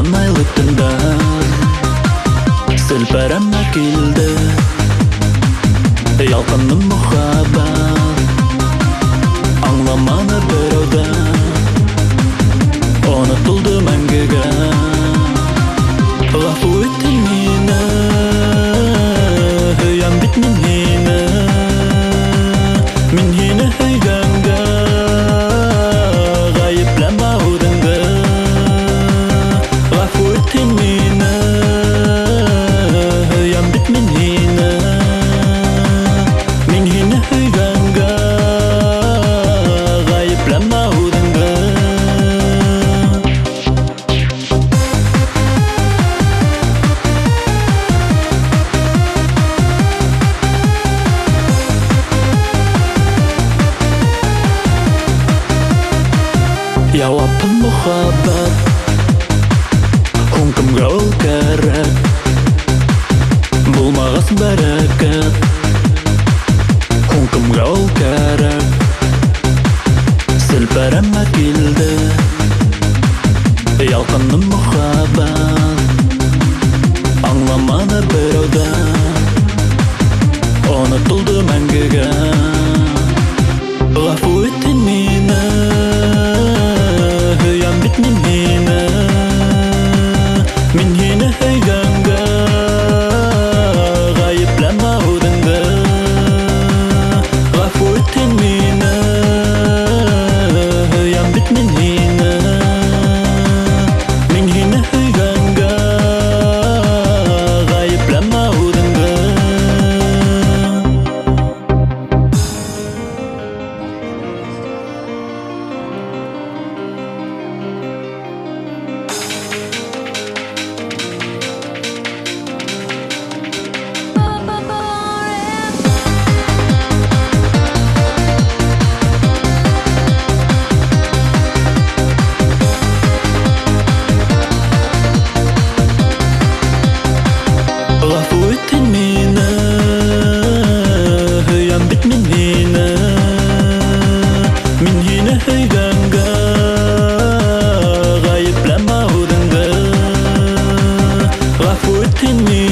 Айлаған айлы түндар Сілпәрәмә келді Ялқынның мұхаббат Аңламаны бір ауда Ұнытылды мәңгіге Ғафу еттің мені Høйәм бит мен хені Мен хені høйгәнгә Ғайыпләмә үдіңгі Ғафу еттің мені Høйәм бит мен хені Мен хені høйгәнгә Ғайыпләмә үдіңгі Яуапын мұхаббат Hun кімге ол кәрәк Болмағас бәрәкәт Hun кімге ол кәрәк Сілпәрәмә келді Ялқынның мұхаббат Аңламаны бір ауда Ұнытылды мәңгіге Ғафу еттің мені Høйәм бит мен хені Мен хені høйгәнгә Ғайыпләмә үдіңгі Ғафу еттің мені Høйәм бит мен хені Мен хені høйгәнгә Ғайыпләмә үдіңгі Ғафу еттің мені Høйәм бит мен хені Мен хені høйгәнгә Ғайыпләмә үдіңгі Ғафу еттің мені